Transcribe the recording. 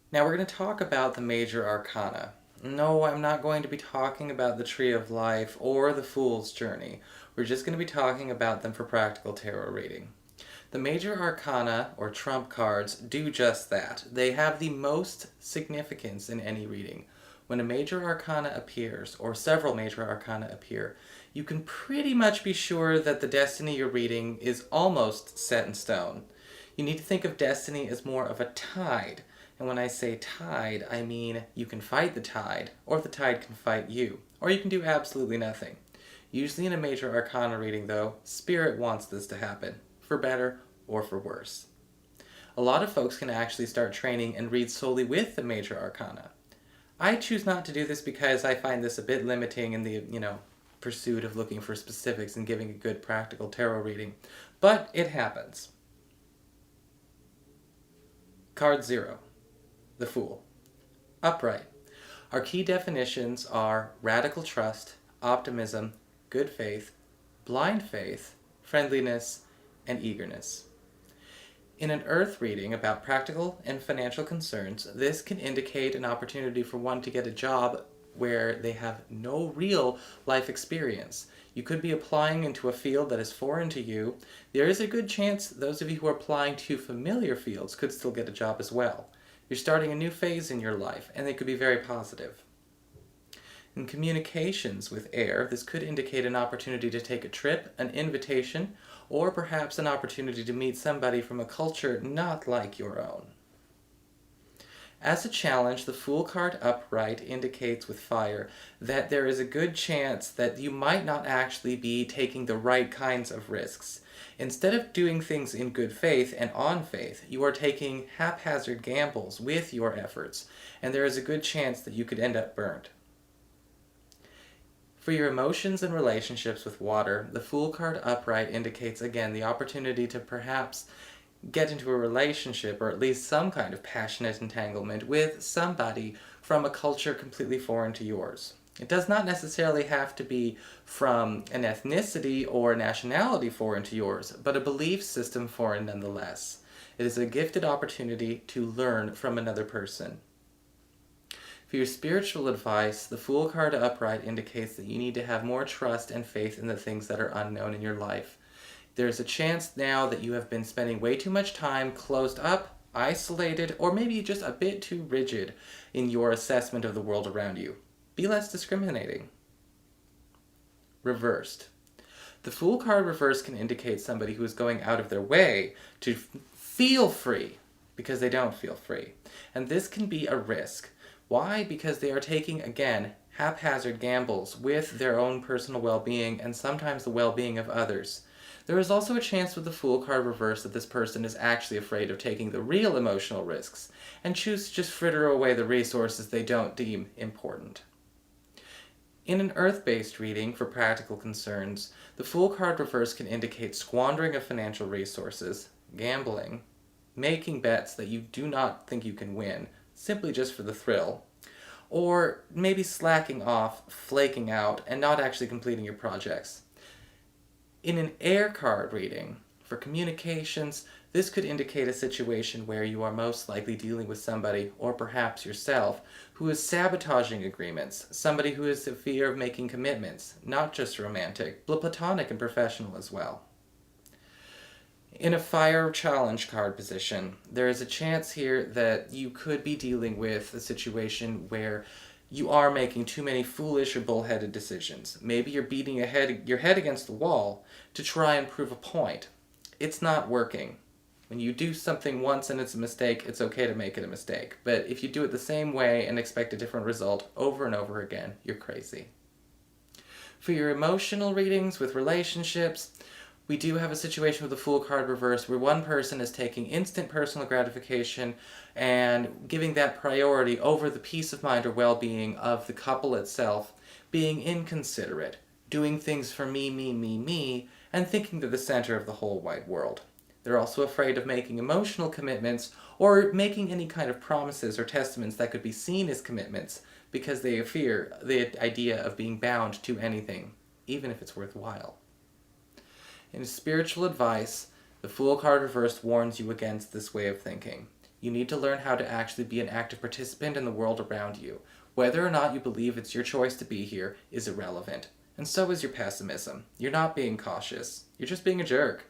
Now we're going to talk about the major arcana. No, I'm not going to be talking about the Tree of Life or the Fool's Journey. We're just going to be talking about them for practical tarot reading. The major arcana, or trump cards, do just that. They have the most significance in any reading. When a major arcana appears, or several major arcana appear, you can pretty much be sure that the destiny you're reading is almost set in stone. You need to think of destiny as more of a tide. And when I say tide, I mean you can fight the tide, or the tide can fight you, or you can do absolutely nothing. Usually in a major arcana reading, though, Spirit wants this to happen, for better or for worse. A lot of folks can actually start training and read solely with the major arcana. I choose not to do this because I find this a bit limiting in the, pursuit of looking for specifics and giving a good practical tarot reading, but it happens. Card 0. The Fool. Upright. Our key definitions are radical trust, optimism, good faith, blind faith, friendliness, and eagerness. In an earth reading about practical and financial concerns, this can indicate an opportunity for one to get a job where they have no real life experience. You could be applying into a field that is foreign to you. There is a good chance those of you who are applying to familiar fields could still get a job as well. You're starting a new phase in your life, and they could be very positive. In communications with air, this could indicate an opportunity to take a trip, an invitation, or perhaps an opportunity to meet somebody from a culture not like your own. As a challenge, the Fool card upright indicates with fire that there is a good chance that you might not actually be taking the right kinds of risks. Instead of doing things in good faith and on faith, you are taking haphazard gambles with your efforts, and there is a good chance that you could end up burned. For your emotions and relationships with water, the Fool card upright indicates again the opportunity to perhaps get into a relationship or at least some kind of passionate entanglement with somebody from a culture completely foreign to yours. It does not necessarily have to be from an ethnicity or nationality foreign to yours, but a belief system foreign nonetheless. It is a gifted opportunity to learn from another person. For your spiritual advice, the Fool card upright indicates that you need to have more trust and faith in the things that are unknown in your life. There's a chance now that you have been spending way too much time closed up, isolated, or maybe just a bit too rigid in your assessment of the world around you. Be less discriminating. Reversed. The Fool card reversed can indicate somebody who is going out of their way to feel free because they don't feel free. And this can be a risk. Why? Because they are taking, again, haphazard gambles with their own personal well-being and sometimes the well-being of others. There is also a chance with the Fool card reversed that this person is actually afraid of taking the real emotional risks and choose to just fritter away the resources they don't deem important. In an earth-based reading for practical concerns, the Fool card reversed can indicate squandering of financial resources, gambling, making bets that you do not think you can win, simply just for the thrill, or maybe slacking off, flaking out, and not actually completing your projects. In an air card reading, for communications, this could indicate a situation where you are most likely dealing with somebody, or perhaps yourself, who is sabotaging agreements, somebody who has a fear of making commitments, not just romantic, but platonic and professional as well. In a fire challenge card position, there is a chance here that you could be dealing with a situation where you are making too many foolish or bullheaded decisions. Maybe you're beating your head against the wall to try and prove a point. It's not working. When you do something once and it's a mistake, it's okay to make it a mistake. But if you do it the same way and expect a different result over and over again, you're crazy. For your emotional readings with relationships, we do have a situation with the Fool card reverse where one person is taking instant personal gratification and giving that priority over the peace of mind or well-being of the couple itself, being inconsiderate, doing things for me, and thinking they're the center of the whole wide world. They're also afraid of making emotional commitments or making any kind of promises or testaments that could be seen as commitments because they fear the idea of being bound to anything, even if it's worthwhile. In spiritual advice, the Fool card reversed warns you against this way of thinking. You need to learn how to actually be an active participant in the world around you. Whether or not you believe it's your choice to be here is irrelevant. And so is your pessimism. You're not being cautious. You're just being a jerk.